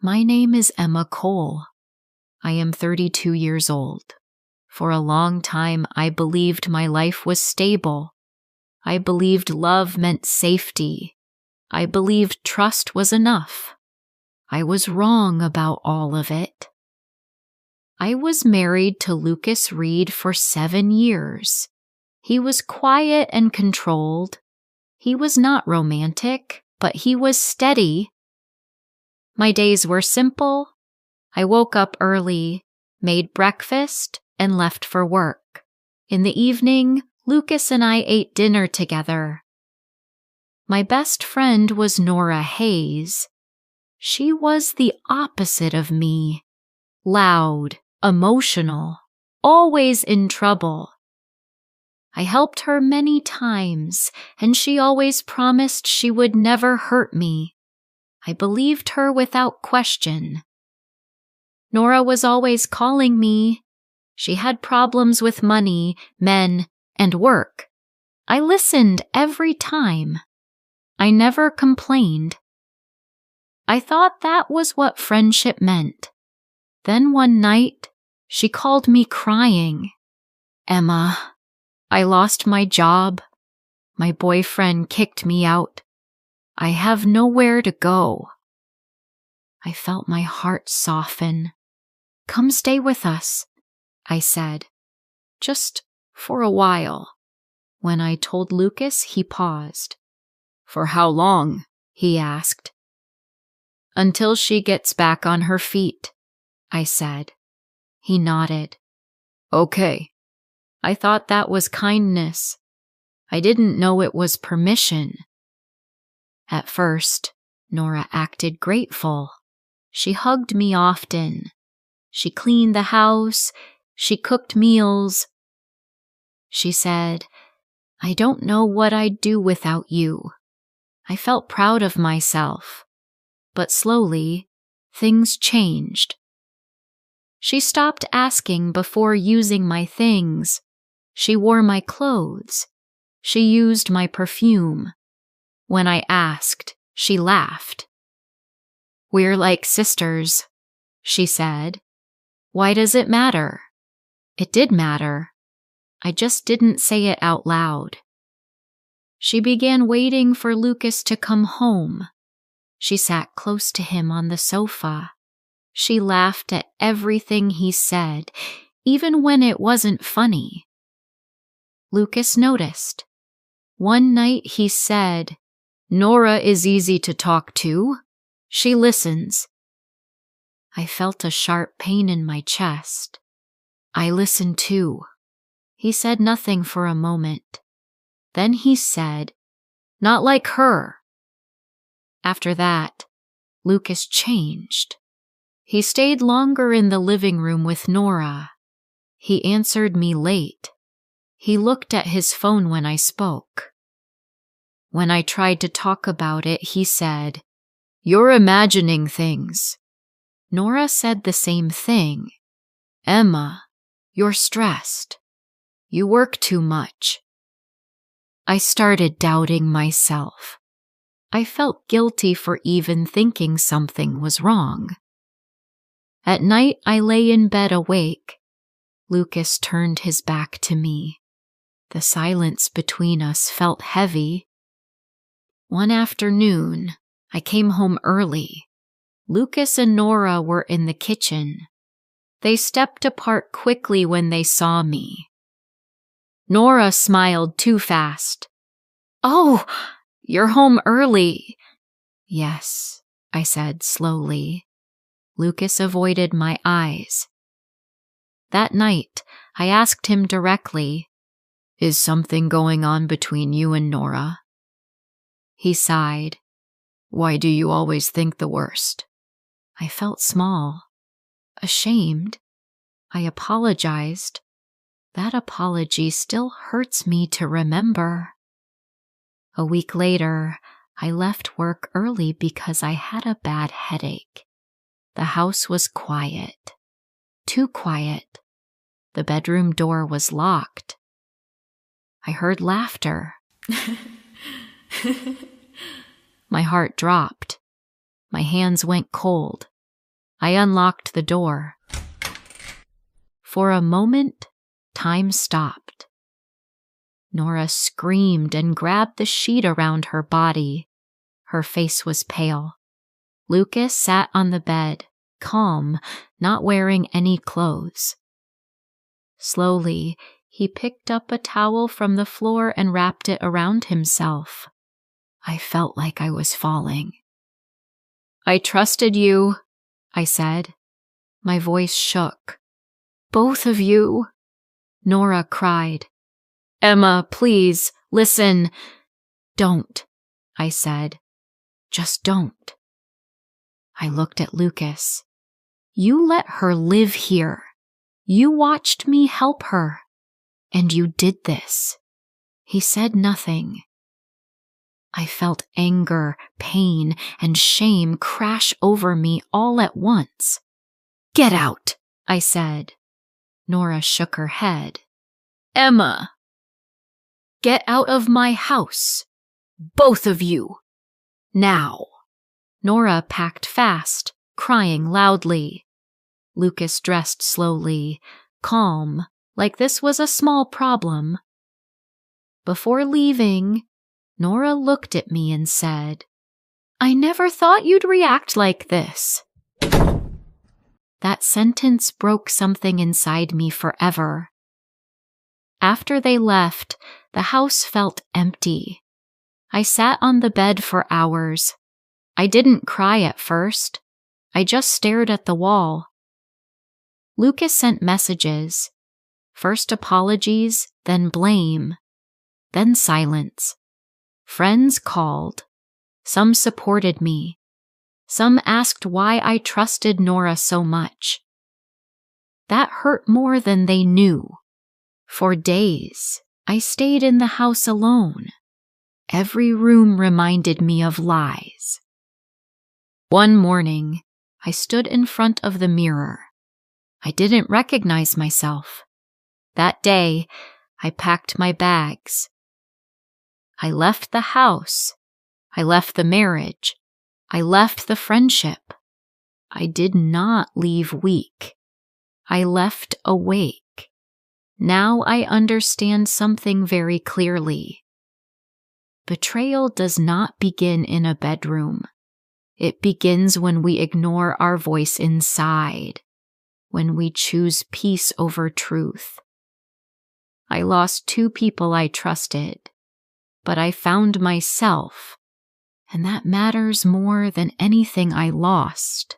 My name is Emma Cole. I am 32 years old. For a long time, I believed my life was stable. I believed love meant safety. I believed trust was enough. I was wrong about all of it. I was married to Lucas Reed for 7 years. He was quiet and controlled. He was not romantic, but he was steady. My days were simple. I woke up early, made breakfast, and left for work. In the evening, Lucas and I ate dinner together. My best friend was Nora Hayes. She was the opposite of me. Loud, emotional, always in trouble. I helped her many times, and she always promised she would never hurt me. I believed her without question. Nora was always calling me. She had problems with money, men, and work. I listened every time. I never complained. I thought that was what friendship meant. Then one night, she called me crying. "Emma, I lost my job. My boyfriend kicked me out. I have nowhere to go." I felt my heart soften. "Come stay with us," I said. "Just for a while." When I told Lucas, he paused. "For how long?" he asked. "Until she gets back on her feet," I said. He nodded. "Okay." I thought that was kindness. I didn't know it was permission. At first, Nora acted grateful. She hugged me often. She cleaned the house. She cooked meals. She said, "I don't know what I'd do without you." I felt proud of myself. But slowly, things changed. She stopped asking before using my things. She wore my clothes. She used my perfume. When I asked, she laughed. "We're like sisters," she said. "Why does it matter?" It did matter. I just didn't say it out loud. She began waiting for Lucas to come home. She sat close to him on the sofa. She laughed at everything he said, even when it wasn't funny. Lucas noticed. One night he said, "Nora is easy to talk to. She listens." I felt a sharp pain in my chest. I listened too. He said nothing for a moment. Then he said, "Not like her." After that, Lucas changed. He stayed longer in the living room with Nora. He answered me late. He looked at his phone when I spoke. When I tried to talk about it, he said, "You're imagining things." Nora said the same thing. "Emma, you're stressed. You work too much." I started doubting myself. I felt guilty for even thinking something was wrong. At night, I lay in bed awake. Lucas turned his back to me. The silence between us felt heavy. One afternoon, I came home early. Lucas and Nora were in the kitchen. They stepped apart quickly when they saw me. Nora smiled too fast. "Oh, you're home early." "Yes," I said slowly. Lucas avoided my eyes. That night, I asked him directly, "Is something going on between you and Nora?" He sighed. "Why do you always think the worst?" I felt small, ashamed. I apologized. That apology still hurts me to remember. A week later, I left work early because I had a bad headache. The house was quiet. Too quiet. The bedroom door was locked. I heard laughter. My heart dropped. My hands went cold. I unlocked the door. For a moment, time stopped. Nora screamed and grabbed the sheet around her body. Her face was pale. Lucas sat on the bed, calm, not wearing any clothes. Slowly, he picked up a towel from the floor and wrapped it around himself. I felt like I was falling. "I trusted you," I said. My voice shook. "Both of you," Nora cried. "Emma, please, listen." "Don't," I said. "Just don't." I looked at Lucas. "You let her live here. You watched me help her. And you did this." He said nothing. I felt anger, pain, and shame crash over me all at once. "Get out," I said. Nora shook her head. "Emma, get out of my house. Both of you. Now." Nora packed fast, crying loudly. Lucas dressed slowly, calm, like this was a small problem. Before leaving, Nora looked at me and said, "I never thought you'd react like this." That sentence broke something inside me forever. After they left, the house felt empty. I sat on the bed for hours. I didn't cry at first. I just stared at the wall. Lucas sent messages. First apologies, then blame, then silence. Friends called. Some supported me. Some asked why I trusted Nora so much. That hurt more than they knew. For days, I stayed in the house alone. Every room reminded me of lies. One morning, I stood in front of the mirror. I didn't recognize myself. That day, I packed my bags. I left the house. I left the marriage. I left the friendship. I did not leave weak. I left awake. Now I understand something very clearly. Betrayal does not begin in a bedroom. It begins when we ignore our voice inside, when we choose peace over truth. I lost 2 people I trusted, but I found myself, and that matters more than anything I lost.